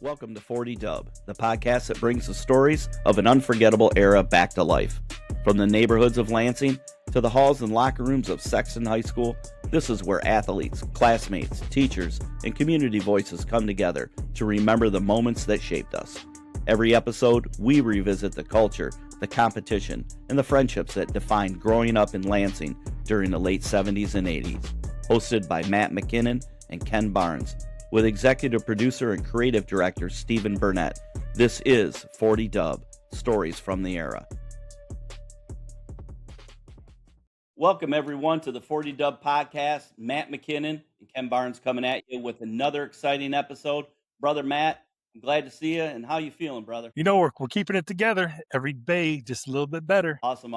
Welcome to 40 Dubb, the podcast that brings the stories of an unforgettable era back to life. From the neighborhoods of Lansing to the halls and locker rooms of Sexton High School, this is where athletes, classmates, teachers, and community voices come together to remember the moments that shaped us. Every episode, we revisit the culture, the competition, and the friendships that defined growing up in Lansing during the late 70s and 80s. Hosted by Matt McKinnon and Ken Barnes, with executive producer and creative director Stephen Burnett. This is 40 Dubb, Stories from the Era. Welcome, everyone, to the 40 Dubb podcast. Matt McKinnon and Ken Barnes coming at you with another exciting episode. Brother Matt, I'm glad to see you, and how you feeling, brother? You know, we're keeping it together every day, just a little bit better. Awesome.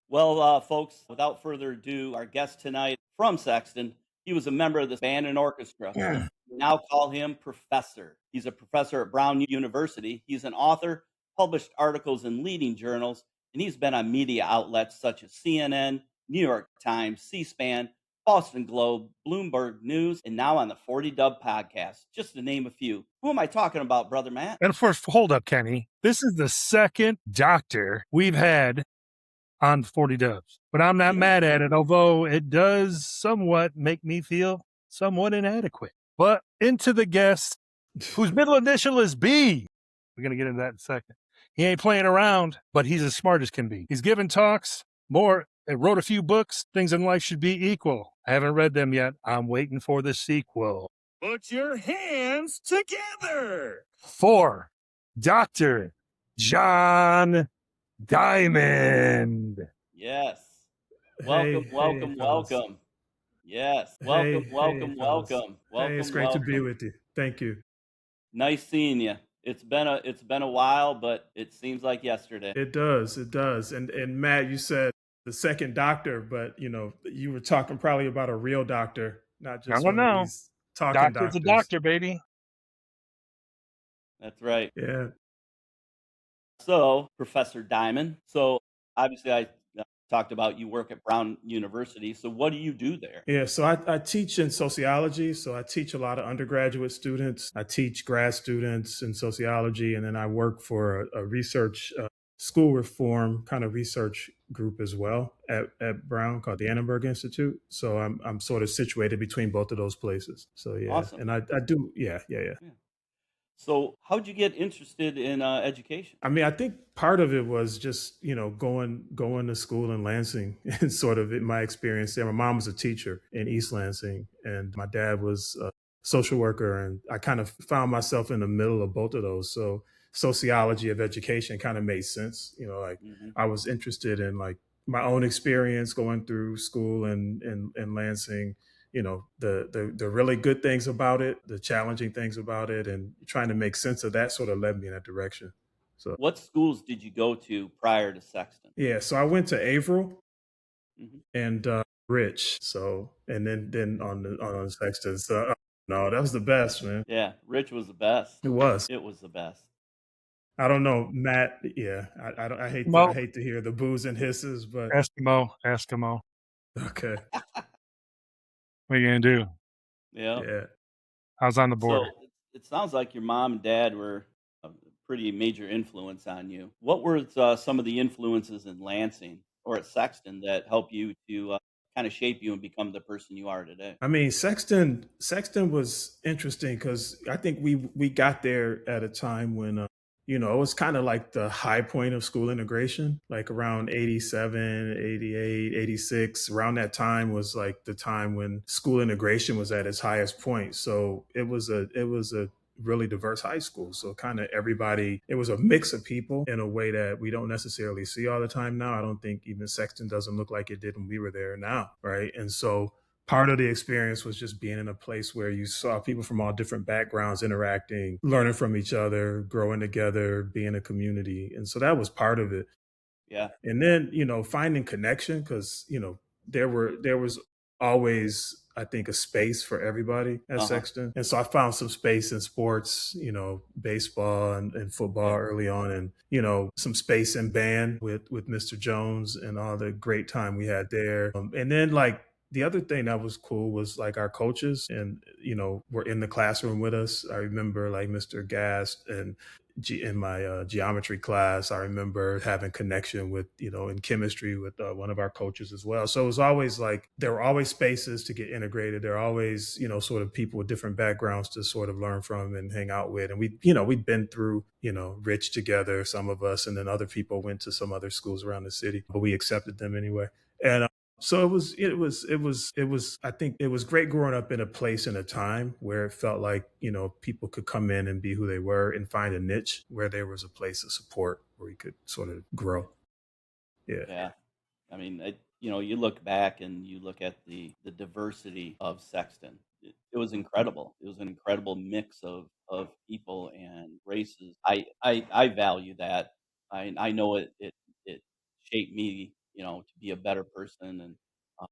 Well, folks, without further ado, our guest tonight from Sexton, he was a member of the band and orchestra. We now call him Professor. He's a professor at Brown University. He's an author, published articles in leading journals, and he's been on media outlets such as CNN, New York Times, C-SPAN, Boston Globe, Bloomberg News, and now on the 40 Dubb podcast, just to name a few. Who am I talking about, Brother Matt? And first, hold up, Kenny. This is the second doctor we've had on 40 Dubbs. But I'm not mad at it, although it does somewhat make me feel somewhat inadequate. But into the guest, whose middle initial is B. We're going to get into that in a second. He ain't playing around, but he's as smart as can be. He's given talks, wrote a few books. Things in life should be equal. I haven't read them yet. I'm waiting for the sequel. Put your hands together for Dr. John Diamond. Yes. Welcome. Yes. Welcome. It's great to be with you. Thank you. Nice seeing you. It's been a while, but it seems like yesterday. It does. And Matt, you said the second doctor, but you were talking probably about a real doctor, not just one of these talking doctors. Doctor's a doctor, baby. That's right. Yeah. So, Professor Diamond. So, obviously, I talked about you work at Brown University. So what do you do there? Yeah, so I teach in sociology. So I teach a lot of undergraduate students. I teach grad students in sociology, and then I work for a research school reform kind of research group as well at Brown called the Annenberg Institute. So I'm sort of situated between both of those places. So yeah, awesome. And I do, yeah. So how'd you get interested in education? I mean, I think part of it was just, going to school in Lansing and sort of my experience there. My mom was a teacher in East Lansing and my dad was a social worker. And I kind of found myself in the middle of both of those. So sociology of education kind of made sense. I was interested in like my own experience going through school in Lansing. The really good things about it, the challenging things about it, and trying to make sense of that sort of led me in that direction. So, what schools did you go to prior to Sexton? Yeah, so I went to Averill and Rich. So, and then on Sexton. So, no, that was the best, man. Yeah, Rich was the best. It was the best. I don't know, Matt. Yeah, I hate to hear the boos and hisses, but Eskimo. Okay. What are you going to do? Yeah. I was on the board. So it sounds like your mom and dad were a pretty major influence on you. What were some of the influences in Lansing or at Sexton that helped you to kind of shape you and become the person you are today? I mean, Sexton was interesting because I think we got there at a time when it was kind of like the high point of school integration, like around 87, 88, 86. Around that time was like the time when school integration was at its highest point. So it was a really diverse high school. So kind of everybody, it was a mix of people in a way that we don't necessarily see all the time now. I don't think even Sexton doesn't look like it did when we were there now, right? And so part of the experience was just being in a place where you saw people from all different backgrounds interacting, learning from each other, growing together, being a community. And so that was part of it. Yeah. And then, finding connection because, there was always, I think, a space for everybody at Sexton. And so I found some space in sports, baseball and football early on and, some space in band with Mr. Jones and all the great time we had there. And then like The other thing that was cool was like our coaches and were in the classroom with us. I remember like Mr. Gast and in my geometry class, I remember having connection with, in chemistry with one of our coaches as well. So it was always like there were always spaces to get integrated. There are always, sort of people with different backgrounds to sort of learn from and hang out with. And we'd been through, Rich together, some of us, and then other people went to some other schools around the city, but we accepted them anyway. And so it was I think it was great growing up in a place and a time where it felt like, people could come in and be who they were and find a niche where there was a place of support where we could sort of grow. Yeah. Yeah. I mean, you look back and you look at the diversity of Sexton. It was incredible. It was an incredible mix of people and races. I value that. I know it shaped me, to be a better person. And uh,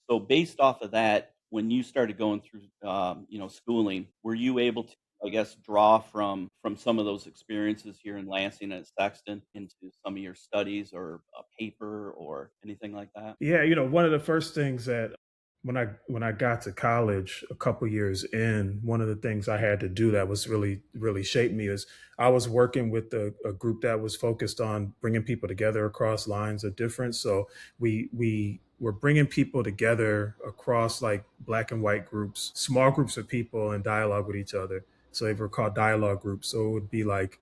so, based off of that, when you started going through, schooling, were you able to, I guess, draw from some of those experiences here in Lansing and Sexton into some of your studies or a paper or anything like that? Yeah, one of the first things that when I got to college a couple years in, one of the things I had to do that was really really shaped me is I was working with a group that was focused on bringing people together across lines of difference. So we were bringing people together across like black and white groups, small groups of people, and dialogue with each other. So they were called dialogue groups. So it would be like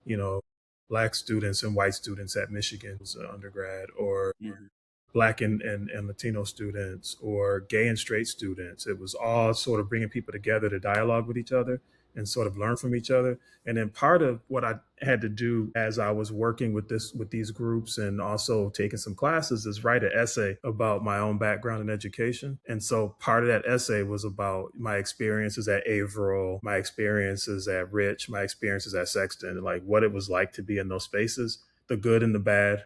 black students and white students at Michigan's undergrad, or Mhm. black and Latino students, or gay and straight students. It was all sort of bringing people together to dialogue with each other and sort of learn from each other. And then part of what I had to do as I was working with these groups and also taking some classes is write an essay about my own background in education. And so part of that essay was about my experiences at Averill, my experiences at Rich, my experiences at Sexton, and like what it was like to be in those spaces, the good and the bad,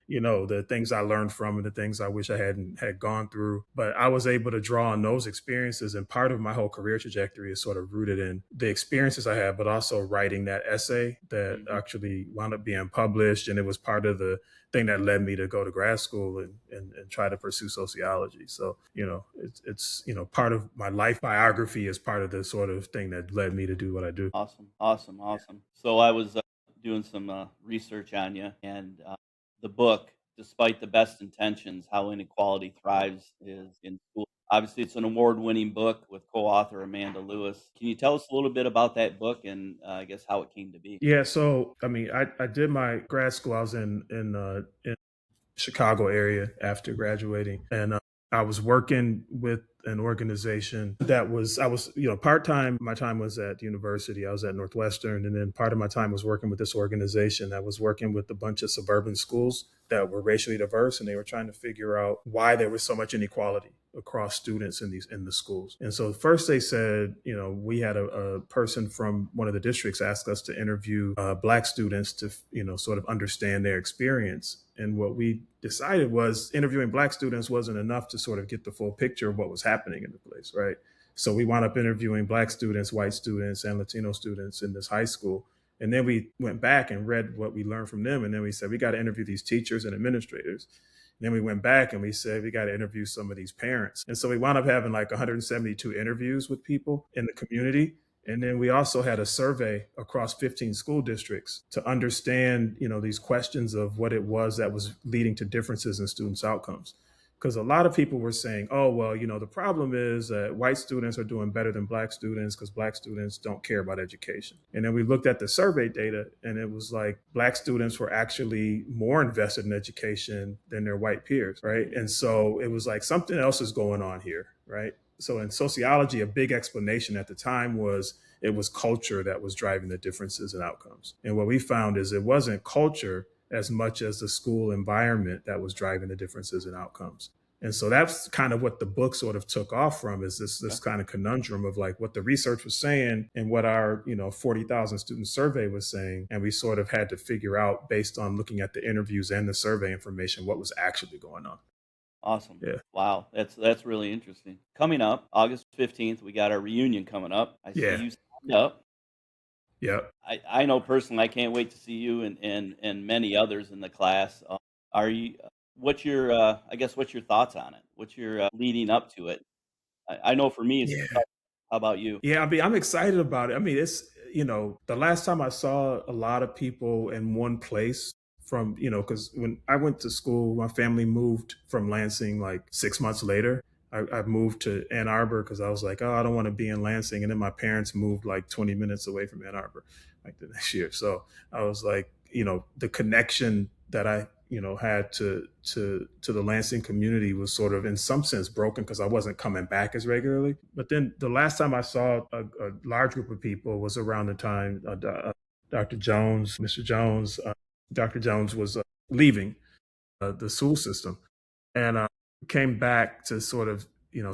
the things I learned from and the things I wish I hadn't had gone through. But I was able to draw on those experiences. And part of my whole career trajectory is sort of rooted in the experiences I had, but also writing that essay that Mhm. actually wound up being published. And it was part of the thing that led me to go to grad school and try to pursue sociology. So, it's part of my life biography is part of the sort of thing that led me to do what I do. Awesome, awesome, awesome. So I was doing some research on you, and the book, "Despite the Best Intentions: How Inequality Thrives," is in school. Obviously, it's an award-winning book with co-author Amanda Lewis. Can you tell us a little bit about that book and I guess how it came to be? Yeah, so I mean, I did my grad school. I was in Chicago area after graduating, and I was working with an organization that was I was part time. My time was at university. I was at Northwestern, and then part of my time was working with this organization that was working with a bunch of suburban schools that were racially diverse, and they were trying to figure out why there was so much inequality across students in the schools. And so first they said, we had a person from one of the districts ask us to interview black students to, sort of understand their experience. And what we decided was interviewing black students wasn't enough to sort of get the full picture of what was happening in the place, right? So we wound up interviewing black students, white students, and Latino students in this high school. And then we went back and read what we learned from them. And then we said, we got to interview these teachers and administrators. And then we went back and we said, we got to interview some of these parents. And so we wound up having like 172 interviews with people in the community. And then we also had a survey across 15 school districts to understand, these questions of what it was that was leading to differences in students' outcomes. Because a lot of people were saying, oh, well, the problem is that white students are doing better than black students because black students don't care about education. And then we looked at the survey data, and it was like black students were actually more invested in education than their white peers, right? And so it was like something else is going on here, right? So in sociology, a big explanation at the time was it was culture that was driving the differences in outcomes. And what we found is it wasn't culture as much as the school environment that was driving the differences in outcomes. And so that's kind of what the book sort of took off from, is this Okay. kind of conundrum of like what the research was saying and what our 40,000 student survey was saying, and we sort of had to figure out based on looking at the interviews and the survey information what was actually going on. Awesome. Yeah. Wow, that's really interesting. Coming up, August 15th, we got our reunion coming up. I see Yeah. you signed up. Yeah. I know personally, I can't wait to see you and many others in the class. Are you? What's your? I guess what's your thoughts on it? What's your leading up to it? I know for me, it's Yeah. exciting. How about you? Yeah, I mean, I'm excited about it. I mean, it's, the last time I saw a lot of people in one place from, because when I went to school, my family moved from Lansing like 6 months later. I moved to Ann Arbor because I was like, oh, I don't want to be in Lansing. And then my parents moved like 20 minutes away from Ann Arbor like the next year. So I was like, the connection that I, had to the Lansing community was sort of in some sense broken because I wasn't coming back as regularly. But then the last time I saw a large group of people was around the time Dr. Jones, Mr. Jones, Dr. Jones was leaving the school system, and came back to sort of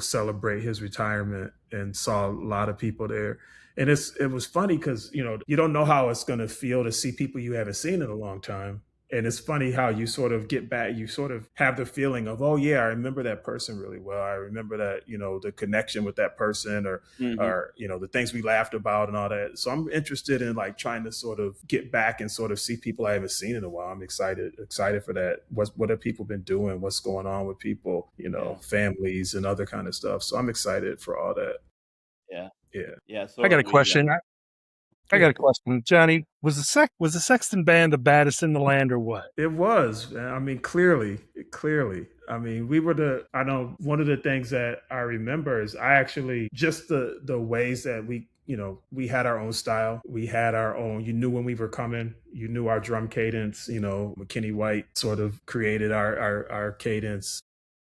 celebrate his retirement, and saw a lot of people there. And it was funny because you don't know how it's going to feel to see people you haven't seen in a long time. And it's funny how you sort of get back, you sort of have the feeling of, oh yeah, I remember that person really well. I remember that, the connection with that person, or Hmm. or the things we laughed about and all that. So I'm interested in like trying to sort of get back and sort of see people I haven't seen in a while. I'm excited for that. What have people been doing? What's going on with people, Yeah, families and other kind of stuff. So I'm excited for all that. yeah, Yeah. yeah. So I got are a we. question. I Yeah. got a question, Johnny. Was the Sexton band the baddest in the land, or what? It was, man. I mean, clearly. I mean, I know one of the things that I remember is I actually just the ways that we had our own style. We had our own, you knew when we were coming, you knew our drum cadence, McKinney White sort of created our cadence.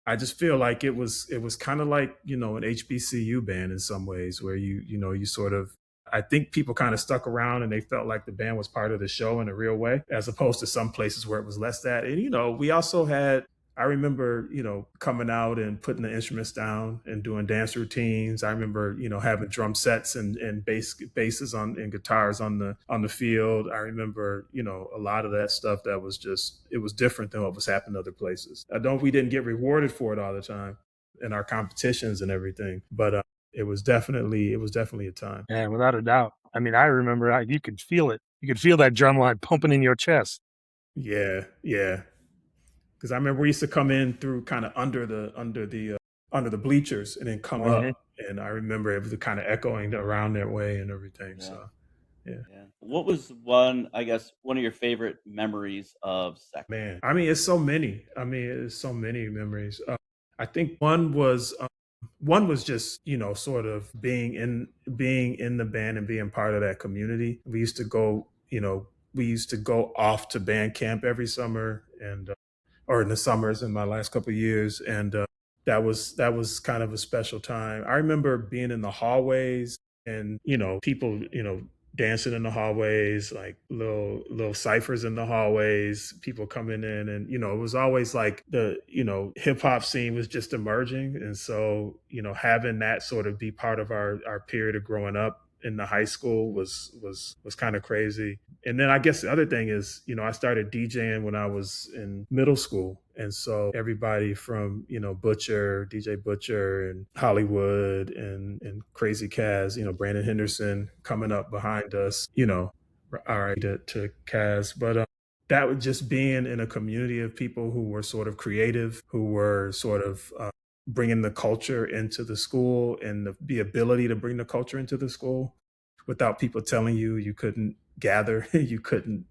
I just feel like it was kind of like, an HBCU band in some ways where you sort of, I think people kind of stuck around and they felt like the band was part of the show in a real way, as opposed to some places where it was less that. And, we also had, I remember, coming out and putting the instruments down and doing dance routines. I remember, having drum sets and basses and guitars on the field. I remember, a lot of that stuff that was just, it was different than what was happening other places. We didn't get rewarded for it all the time in our competitions and everything, but it was definitely a time. Yeah, without a doubt. I mean, I remember you could feel it. You could feel that drum line pumping in your chest. Yeah, yeah. Because I remember we used to come in through kind of under the bleachers and then come Hmm. up, and I remember it was kind of echoing around their way and everything. Yeah, So yeah, yeah. What was one? I guess one of your favorite memories of sex? man. I mean, it's so many. I mean, it's so many memories. I think one was just sort of being in the band and being part of that community. We used to go off to band camp every summer, and or in the summers in my last couple of years, and that was kind of a special time. I remember being in the hallways, and people dancing in the hallways, like little ciphers in the hallways, people coming in, and it was always like the hip hop scene was just emerging, and so having that sort of be part of our period of growing up in the high school was kind of crazy. And then I guess the other thing is, I started DJing when I was in middle school. And so everybody from, DJ Butcher and Hollywood and Crazy Kaz, Brandon Henderson coming up behind us, all right, to Kaz. But that was just being in a community of people who were sort of creative, who were sort of bringing the culture into the school, and the ability to bring the culture into the school without people telling you couldn't gather, you couldn't,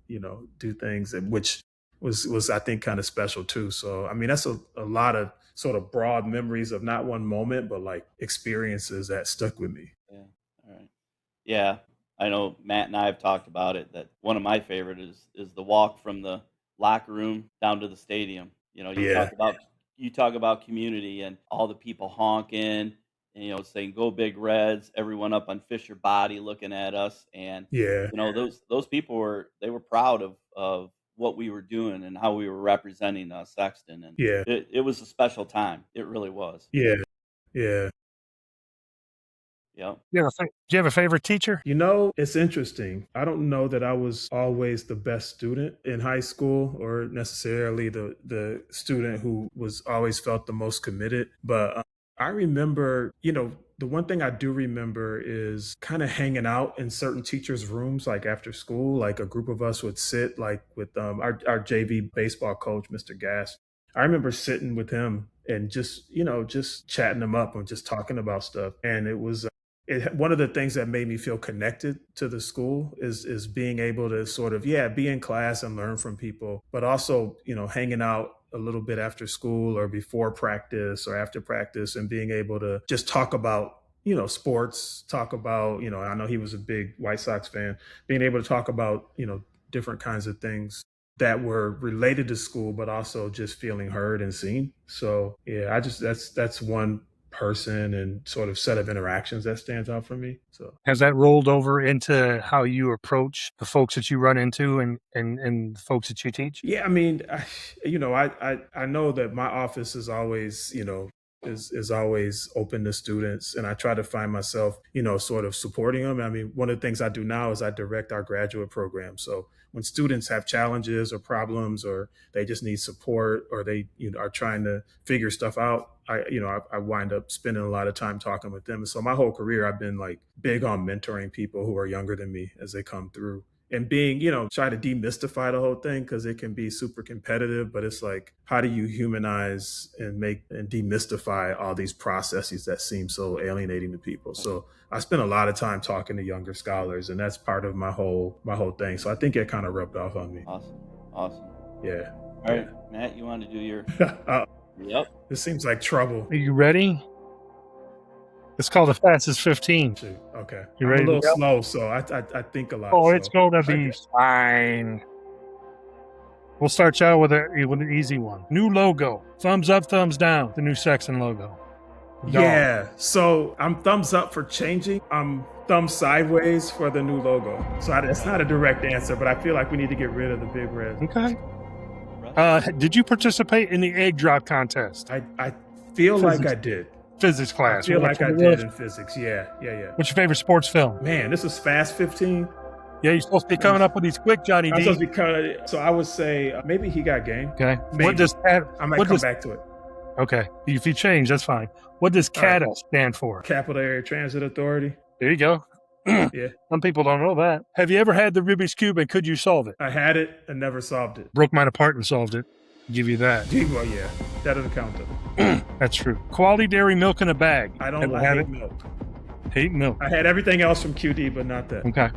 do things, and which was I think kind of special too. So I mean, that's a lot of sort of broad memories of not one moment, but like experiences that stuck with me. Yeah. All right. Yeah, I know Matt and I have talked about it. That one of my favorite is the walk from the locker room down to the stadium. Yeah, You talk about community and all the people honking, and, saying "Go Big Reds." Everyone up on Fisher Body looking at us, and yeah, those people were proud of what we were doing and how we were representing Sexton, and yeah, it was a special time. It really was. yeah, yeah. Yep. Do you have a favorite teacher? It's interesting. I don't know that I was always the best student in high school, or necessarily the student who was always felt the most committed. But I remember, the one thing I do remember is kind of hanging out in certain teachers' rooms, like after school. Like a group of us would sit, like with our JV baseball coach, Mr. Gass. I remember sitting with him and just, just chatting them up and just talking about stuff. And it was one of the things that made me feel connected to the school is being able to sort of, yeah, be in class and learn from people, but also, hanging out a little bit after school or before practice or after practice, and being able to just talk about, sports, talk about, I know he was a big White Sox fan, being able to talk about, different kinds of things that were related to school, but also just feeling heard and seen. So yeah, that's one person and sort of set of interactions that stands out for me. So has that rolled over into how you approach the folks that you run into and the folks that you teach? Yeah, I mean, I know that my office is always, is always open to students, and I try to find myself, sort of supporting them. I mean, one of the things I do now is I direct our graduate program. So when students have challenges or problems, or they just need support, or they, are trying to figure stuff out, I wind up spending a lot of time talking with them. And so my whole career, I've been like big on mentoring people who are younger than me as they come through, and being, try to demystify the whole thing, because it can be super competitive, but it's like, how do you humanize and make and demystify all these processes that seem so alienating to people? So I spend a lot of time talking to younger scholars, and that's part of my whole thing. So I think it kind of rubbed off on me. Awesome. Yeah. All right, Matt, you want to do your? Yep. This seems like trouble. Are you ready? It's called the fastest 15. Shoot. Okay. You ready? I'm a little slow, so I think a lot. Oh, so. it's going to be fine. We'll start you out with an easy one. New logo. Thumbs up, thumbs down. The new Sexton logo. Yeah. So I'm thumbs up for changing. I'm thumb sideways for the new logo. So it's not a direct answer, but I feel like we need to get rid of the big red. Okay. Did you participate in the egg drop contest? I feel like I did. Physics class. I feel like I did in physics. Yeah. What's your favorite sports film? Man, this is Fast 15. Yeah, you're supposed to be coming up with these quick, Johnny D. So I would say maybe he got game. Okay. Maybe. I might come back to it. Okay. If you change, that's fine. What does CATA stand for? Capital Area Transit Authority. There you go. Yeah. Some people don't know that. Have you ever had the Rubik's Cube, and could you solve it? I had it and never solved it. Broke mine apart and solved it. Give you that. Well, yeah. That doesn't count though. That's true. Quality dairy milk in a bag. I hate milk. Hate milk. I had everything else from QD, but not that. Okay.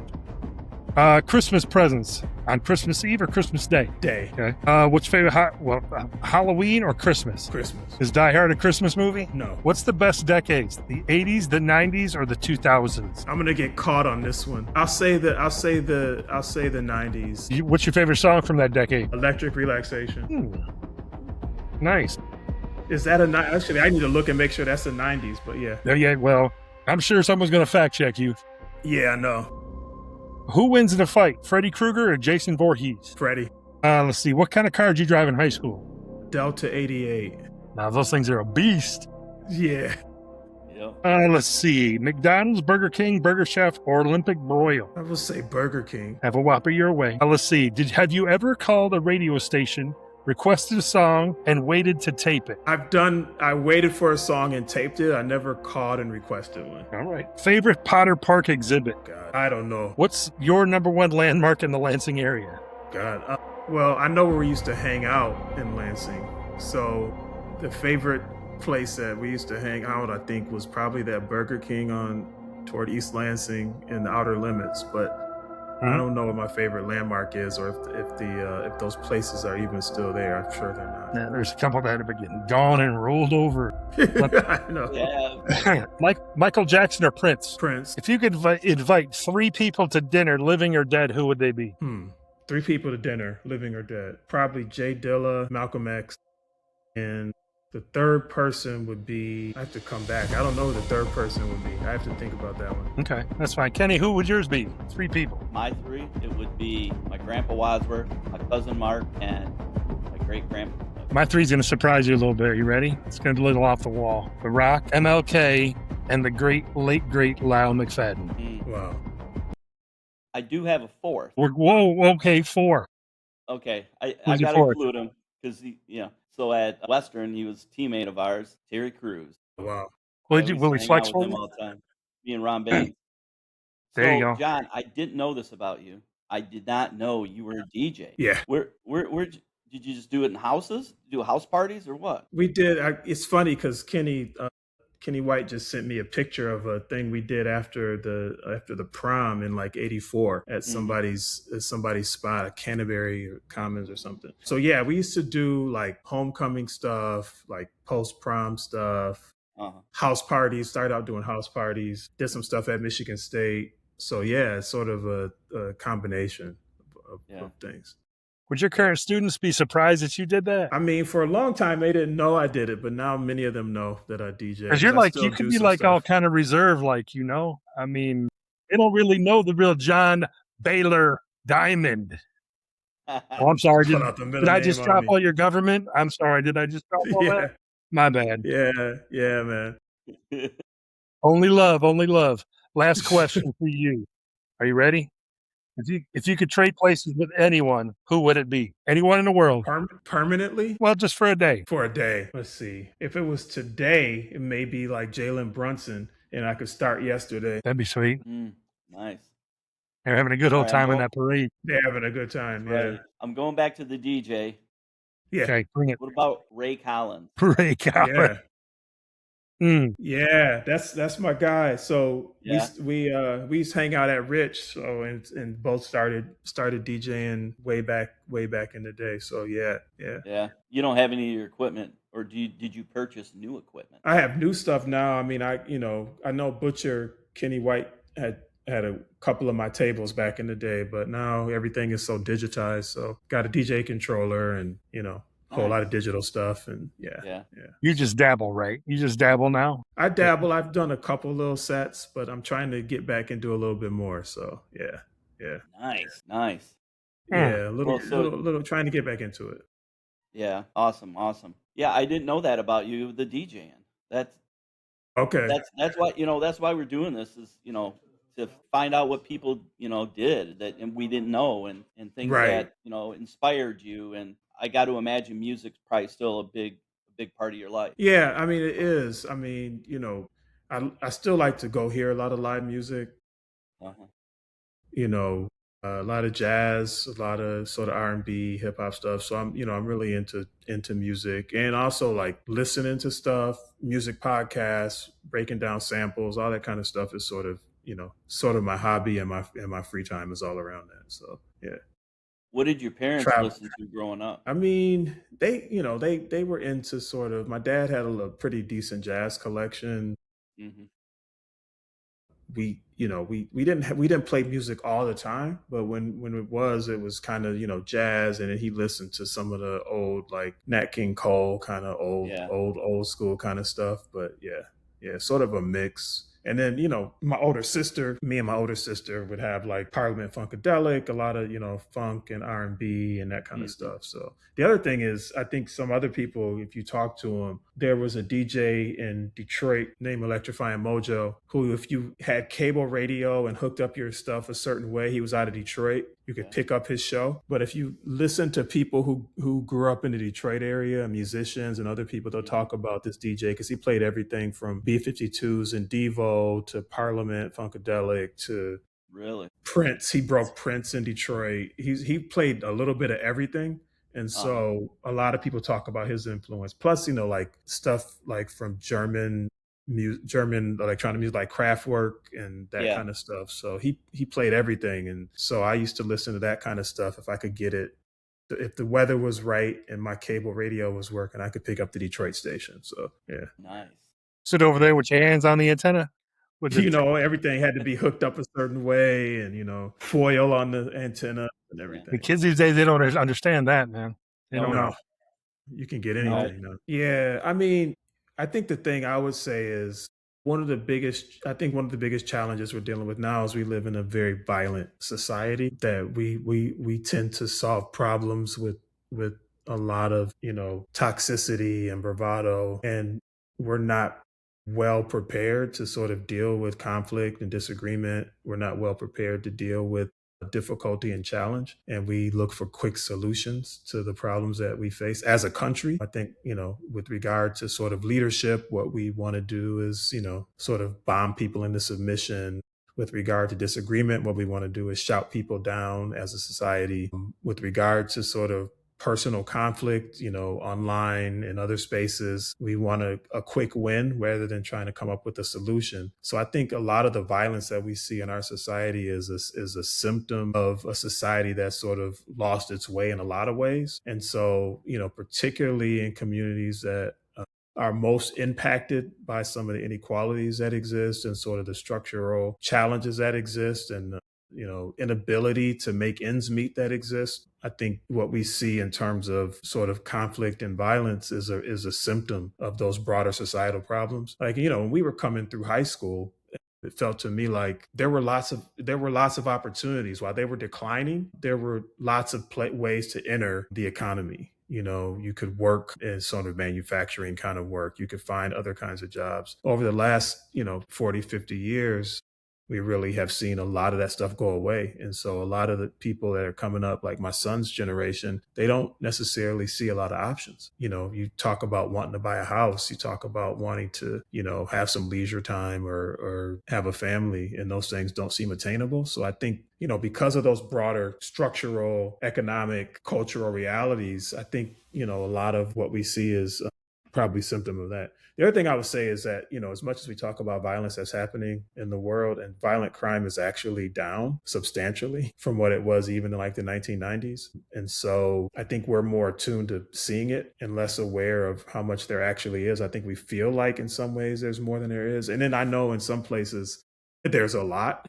Christmas presents on Christmas Eve or Christmas Day? Day. Okay. What's your favorite? Halloween or Christmas? Christmas. Is Die Hard a Christmas movie? No. What's the best decades? The 80s, the 90s, or the 2000s? I'm gonna get caught on this one. I'll say the 90s. What's your favorite song from that decade? Electric Relaxation. Nice. Is that actually? I need to look and make sure that's the 90s. But yeah. Yeah. Well, I'm sure someone's gonna fact check you. Yeah, I know. Who wins in a fight, Freddy Krueger or Jason Voorhees? Freddy. Let's see. What kind of car did you drive in high school? Delta 88. Now, those things are a beast. Yeah. Let's see. McDonald's, Burger King, Burger Chef, or Olympic Broil? I will say Burger King. Have a Whopper your way. Let's see. Have you ever called a radio station, requested a song, and waited to tape it? I waited for a song and taped it. I never called and requested one. All right. Favorite Potter Park exhibit? God, I don't know. What's your number one landmark in the Lansing area? God. Well, I know where we used to hang out in Lansing. So the favorite place that we used to hang out, I think, was probably that Burger King toward East Lansing in the Outer Limits. But I don't know what my favorite landmark is, or if those places are even still there. I'm sure they're not. Yeah, there's a couple that have been getting gone and rolled over. I know. Yeah. Michael Jackson or Prince? Prince. If you could invite 3 people to dinner, living or dead, who would they be? 3 people to dinner, living or dead. Probably Jay Dilla, Malcolm X, and the third person would be, I have to come back. I don't know who the third person would be. I have to think about that one. Okay, that's fine. Kenny, who would yours be? 3 people. My 3, it would be my grandpa Wadsworth, my cousin Mark, and my great-grandpa. My 3's going to surprise you a little bit. You ready? It's going to be a little off the wall. The Rock, MLK, and the late great Lyle McFadden. Wow. I do have a 4th. Whoa, okay, 4. Okay, I Who's your got to 4th? include him because So at Western, he was a teammate of ours, Terry Crews. Wow. Will he flex for him you? all the time? Me and Ron Baines. There you go. John, I didn't know this about you. I did not know you were a DJ. Yeah. Where'd Did you just do it in houses? Do house parties or what? We did. It's funny because Kenny White just sent me a picture of a thing we did after the prom in like '84 at Mhm. somebody's spot, at Canterbury or Commons or something. So yeah, we used to do like homecoming stuff, like post prom stuff, Uh-huh. house parties. Started out doing house parties. Did some stuff at Michigan State. So yeah, it's sort of a combination Yeah. of things. Would your current students be surprised that you did that? I mean, for a long time they didn't know I did it, but now many of them know that I DJ Because because you're I like, still you could do be some like all stuff. kind of reserved, like, I mean, they don't really know the real John Baylor Diamond. Oh, I'm sorry. Put out the Did middle I name just on drop me. all your government? I'm sorry. Did I just drop all that? Yeah, My bad. yeah, man. Only love, only love. Last question for you. Are you ready? If you could trade places with anyone, who would it be? Anyone in the world? Permanently? Well, just for a day. For a day. Let's see. If it was today, it may be like Jalen Brunson, and I could start yesterday. That'd be sweet. Nice. They're having a good All old right, I'm time in going. that parade. They're having a good time. Right. Yeah. I'm going back to the DJ. Yeah. Okay, bring it. What about Ray Collins? Parade Collins. Yeah. Mm. Yeah, that's my guy. So Yeah. we used to hang out at Rich, so and both started DJing way back in the day. So yeah. Yeah. You don't have any of your equipment, or did you purchase new equipment? I have new stuff now. I mean, I know Butcher Kenny White had a couple of my tables back in the day, but now everything is so digitized. So got a DJ controller and a whole lot of Nice. digital stuff, and yeah. Yeah. You just dabble, right? You just dabble now? I dabble. I've done a couple little sets, but I'm trying to get back into a little bit more. So yeah, Nice. yeah, a little, Well, so little trying to get back into it. yeah, awesome. Yeah, I didn't know that about you, the DJing. That's Okay, that's why we're doing this is, to find out what people, did that and we didn't know and things right. that, inspired you. And I got to imagine music's probably still a big part of your life. Yeah, I mean it is. I mean, I still like to go hear a lot of live music. Uh-huh. A lot of jazz, a lot of sort of R&B, hip hop stuff. So I'm really into music, and also like listening to stuff, music podcasts, breaking down samples, all that kind of stuff is sort of my hobby, and my free time is all around that. So yeah, What did your parents travel. listen to growing up? I mean, they were into sort of. My dad had pretty decent jazz collection. Hmm. We didn't play music all the time, but when it was kind of jazz, and then he listened to some of the old like Nat King Cole kind of Yeah. old school kind of stuff. But yeah, sort of a mix. And then me and my older sister would have like Parliament Funkadelic, a lot of funk and R&B and that kind of Hmm. stuff. So the other thing is, I think some other people, if you talk to them, there was a DJ in Detroit named Electrifying Mojo, who, if you had cable radio and hooked up your stuff a certain way, he was out of Detroit, you could Yeah. pick up his show. But if you listen to people who grew up in the Detroit area, musicians and other people, they'll Hmm. talk about this DJ because he played everything from B-52s and Devo to Parliament Funkadelic to Really? Prince. He broke Prince in Detroit. He played a little bit of everything. And Uh-huh. so a lot of people talk about his influence. Plus, like stuff like from German electronic music like Kraftwerk and that Yeah. kind of stuff. So he played everything. And so I used to listen to that kind of stuff if I could get it. If the weather was right and my cable radio was working, I could pick up the Detroit station. So yeah. Nice. Sit over there with your hands on the antenna? Everything had to be hooked up a certain way, and foil on the antenna and The everything. kids these days, they don't understand that, man. They No, don't No, know. you can get No. anything. No. Yeah, I mean, I think the thing I would say is one of the biggest challenges we're dealing with now is we live in a very violent society that we tend to solve problems with a lot of toxicity and bravado, and we're not well prepared to sort of deal with conflict and disagreement. We're not well prepared to deal with difficulty and challenge, and we look for quick solutions to the problems that we face as a country. I think with regard to sort of leadership, what we want to do is sort of bomb people into submission. With regard to disagreement, what we want to do is shout people down as a society. With regard to sort of personal conflict, online and other spaces. We want a quick win rather than trying to come up with a solution. So I think a lot of the violence that we see in our society is a symptom of a society that sort of lost its way in a lot of ways. And so, particularly in communities that are most impacted by some of the inequalities that exist and sort of the structural challenges that exist and inability to make ends meet that exist. I think what we see in terms of sort of conflict and violence is a symptom of those broader societal problems. Like, when we were coming through high school, it felt to me like there were lots of opportunities while they were declining. There were lots of ways to enter the economy. You could work in sort of manufacturing kind of work. You could find other kinds of jobs. Over the last 40, 50 years, we really have seen a lot of that stuff go away. And so a lot of the people that are coming up, like my son's generation, they don't necessarily see a lot of options. You talk about wanting to buy a house, you talk about wanting to, have some leisure time or have a family, and those things don't seem attainable. So I think, because of those broader structural, economic, cultural realities, I think, a lot of what we see is probably symptom of that. The other thing I would say is that, as much as we talk about violence that's happening in the world, and violent crime is actually down substantially from what it was even in like the 1990s. And so I think we're more attuned to seeing it and less aware of how much there actually is. I think we feel like in some ways there's more than there is. And then I know in some places there's a lot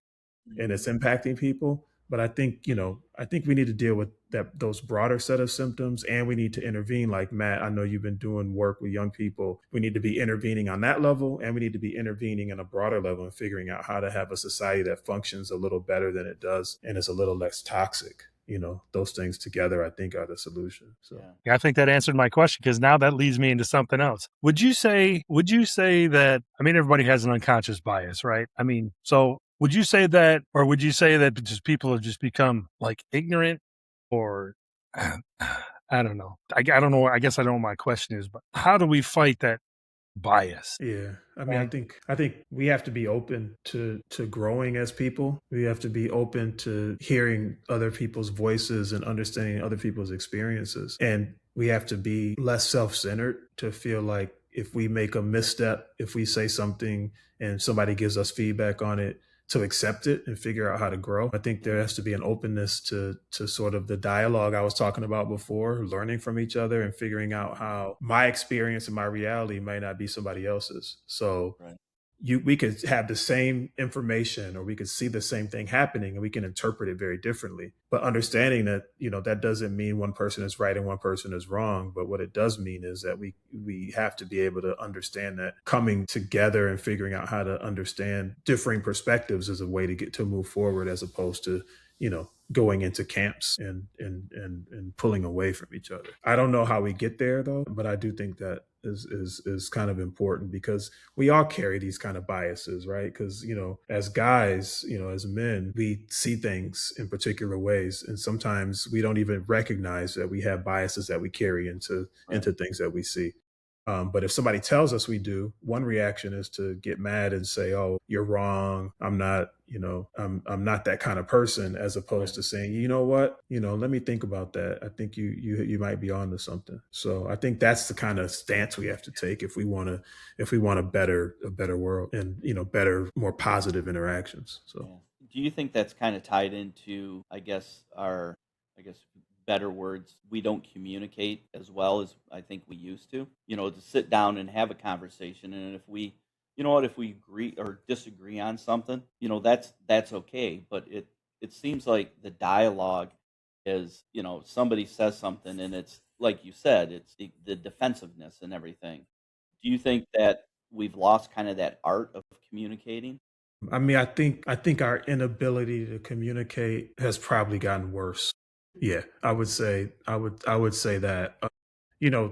and it's impacting people. But I think, we need to deal with those broader set of symptoms, and we need to intervene. Like Matt, I know you've been doing work with young people. We need to be intervening on that level, and we need to be intervening on a broader level and figuring out how to have a society that functions a little better than it does and is a little less toxic. Those things together, I think, are the solution. So Yeah, I think that answered my question, because now that leads me into something else. Would you say that, everybody has an unconscious bias, right? So would you say that, or would you say that just people have just become like ignorant, or I don't know. I don't know. I guess I don't know what my question is, but how do we fight that bias? Yeah. I think we have to be open to growing as people. We have to be open to hearing other people's voices and understanding other people's experiences. And we have to be less self-centered to feel like if we make a misstep, if we say something and somebody gives us feedback on it, to accept it and figure out how to grow. I think there has to be an openness to sort of the dialogue I was talking about before, learning from each other and figuring out how my experience and my reality might not be somebody else's. So Right. we could have the same information, or we could see the same thing happening, and we can interpret it very differently. But understanding that, that doesn't mean one person is right and one person is wrong. But what it does mean is that we have to be able to understand that coming together and figuring out how to understand differing perspectives is a way to move forward, as opposed to, going into camps and pulling away from each other. I don't know how we get there though, but I do think that is kind of important, because we all carry these kind of biases, right? Because, as guys, as men, we see things in particular ways. And sometimes we don't even recognize that we have biases that we carry into things that we see. But if somebody tells us we do, one reaction is to get mad and say, "Oh, you're wrong. I'm not, I'm not that kind of person," as opposed to saying, "You know what? Let me think about that. I think you might be onto something." So I think that's the kind of stance we have to take if we want a better world and, better, more positive interactions. So. Yeah. Do you think that's kind of tied into, I guess, better words, we don't communicate as well as I think we used to? To sit down and have a conversation, and if we agree or disagree on something, that's okay. But it seems like the dialogue is, somebody says something, and it's like you said, it's the defensiveness and everything. Do you think that we've lost kind of that art of communicating? I think our inability to communicate has probably gotten worse. Yeah, I would say that.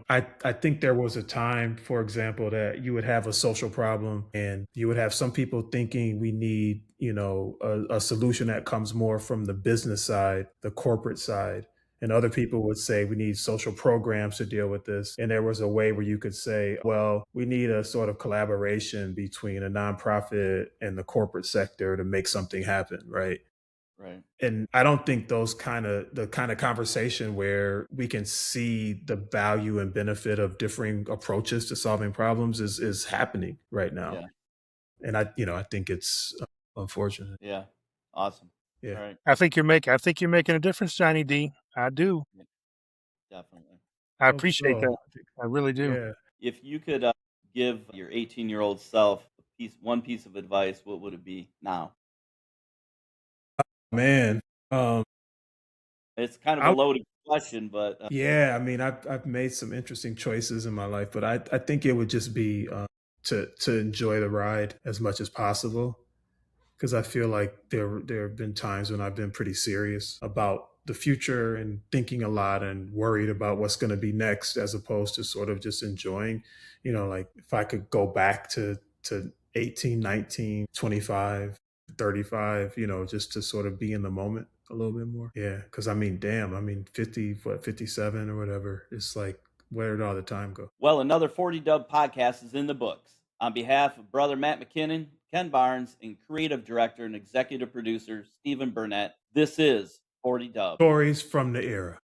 I think there was a time, for example, that you would have a social problem and you would have some people thinking we need, a solution that comes more from the business side, the corporate side. And other people would say we need social programs to deal with this. And there was a way where you could say, well, we need a sort of collaboration between a nonprofit and the corporate sector to make something happen, right? Right. And I don't think the kind of conversation where we can see the value and benefit of differing approaches to solving problems is happening right now. Yeah. And I think it's unfortunate. Yeah. Awesome. Yeah. All right. I think you're making a difference, Johnny D. I do. Yeah, definitely. I Hope appreciate so. that. I really do. Yeah. If you could give your 18-year-old self one piece of advice, what would it be now? Man. It's kind of a I loaded question, but Yeah, I mean, I've made some interesting choices in my life, but I think it would just be to enjoy the ride as much as possible, because I feel like there have been times when I've been pretty serious about the future and thinking a lot and worried about what's going to be next, as opposed to sort of just enjoying. Like if I could go back to 18, 19, 25, 35, just to sort of be in the moment a little bit more. Yeah, because I mean, damn, I mean, 50, 57 or whatever. It's like, where did all the time go? well, another 40 Dub podcast is in the books. On behalf of brother Matt McKinnon, Ken Barnes, and creative director and executive producer Stephen Burnett, this is 40 Dub. Stories from the era.